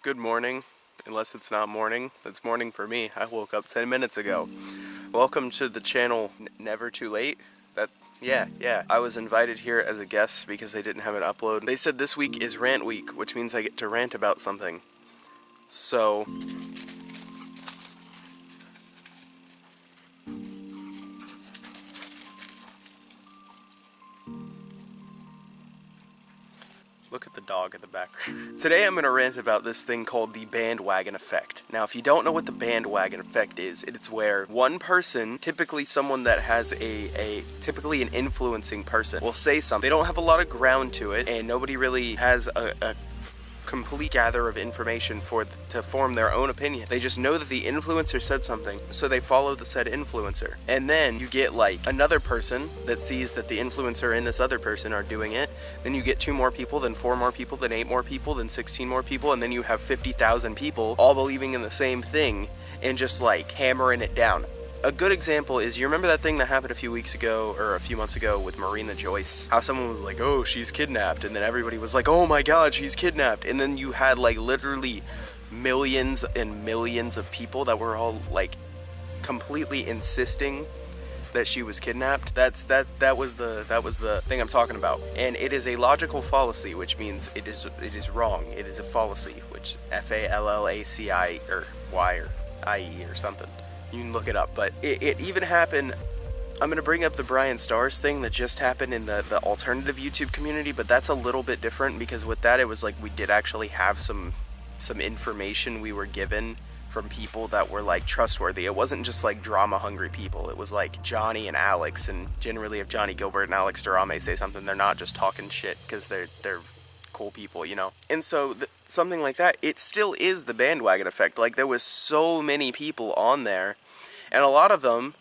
Good morning, unless it's not morning. It's morning for me. I woke up 10 minutes ago. Welcome to the channel Never Too Late. Yeah. I was invited here as a guest because they didn't have an upload. They said this week is rant week, which means I get to rant about something. So look at the dog in the background. Today I'm going to rant about this thing called the bandwagon effect. Now, if you don't know what the bandwagon effect is, it's where one person, typically someone that has typically an influencing person, will say something. They don't have a lot of ground to it, and nobody really has a complete gather of information to form their own opinion. They just know that the influencer said something, so they follow the said influencer. And then you get like another person that sees that the influencer and this other person are doing it. Then you get 2 more people, then 4 more people, then 8 more people, then 16 more people, and then you have 50,000 people all believing in the same thing and just like hammering it down. A good example is, you remember that thing that happened a few weeks ago, or a few months ago, with Marina Joyce? How someone was like, oh, she's kidnapped, and then everybody was like, oh my god, she's kidnapped, and then you had like literally millions and millions of people that were all like completely insisting that she was kidnapped. That was the thing I'm talking about. And it is a logical fallacy, which means it is wrong. It is a fallacy, which F-A-L-L-A-C-I or Y or I-E or something. You can look it up, but it even happened. I'm going to bring up the Brian Stars thing that just happened in the alternative YouTube community, but that's a little bit different because with that, it was like we did actually have some information we were given from people that were like trustworthy. It wasn't just like drama hungry people. It was like Johnny and Alex, and generally if Johnny Gilbert and Alex Durame say something, they're not just talking shit because they're cool people, you know? And so something like that, it still is the bandwagon effect. Like, there was so many people on there, and a lot of them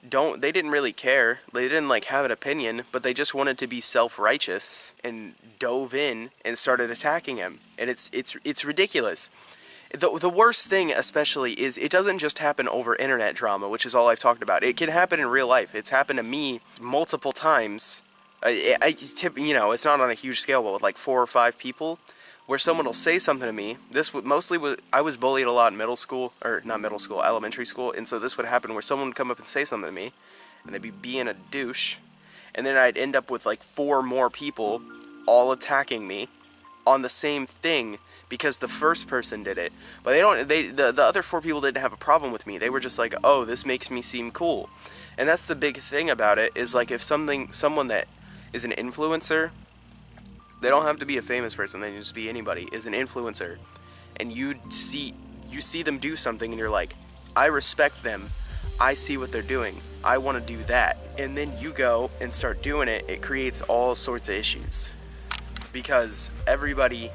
they didn't really care. They didn't like have an opinion, but they just wanted to be self-righteous and dove in and started attacking him. And it's ridiculous. The worst thing especially is it doesn't just happen over internet drama, which is all I've talked about. It can happen in real life. It's happened to me multiple times. You know, it's not on a huge scale, but with like 4 or 5 people, where someone will say something to me. This would I was bullied a lot in elementary school, and so this would happen where someone would come up and say something to me, and they'd be being a douche, and then I'd end up with like 4 more people all attacking me on the same thing because the first person did it. But the other 4 people didn't have a problem with me. They were just like, oh, this makes me seem cool. And that's the big thing about it, is like if someone that is an influencer, they don't have to be a famous person, they can just be anybody, is an influencer, and you see them do something and you're like, I respect them, I see what they're doing, I want to do that, and then you go and start doing it, it creates all sorts of issues, because everybody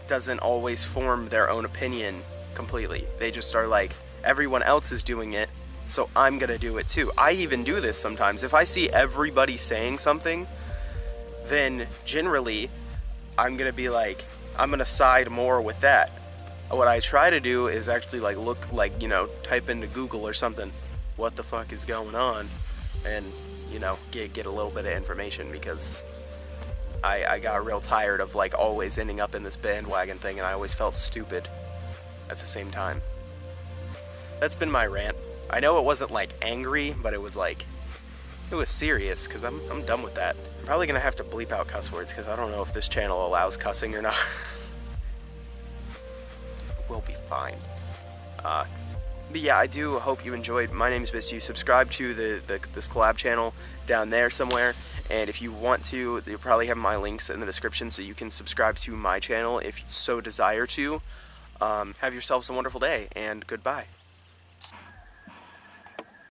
doesn't always form their own opinion completely. They just are like, everyone else is doing it, so I'm gonna do it too. I even do this sometimes. If I see everybody saying something, then generally I'm gonna be like, I'm gonna side more with that. What I try to do is actually like look, like, you know, type into Google or something, what the fuck is going on, and, you know, get a little bit of information, because I got real tired of like always ending up in this bandwagon thing, and I always felt stupid at the same time. That's been my rant. I know it wasn't like angry, but it was like, it was serious, because I'm done with that. I'm probably going to have to bleep out cuss words, because I don't know if this channel allows cussing or not. We'll be fine. But yeah, I do hope you enjoyed. My name is Bisdew. Subscribe to this collab channel down there somewhere. And if you want to, you'll probably have my links in the description, so you can subscribe to my channel if you so desire to. Have yourselves a wonderful day, and goodbye.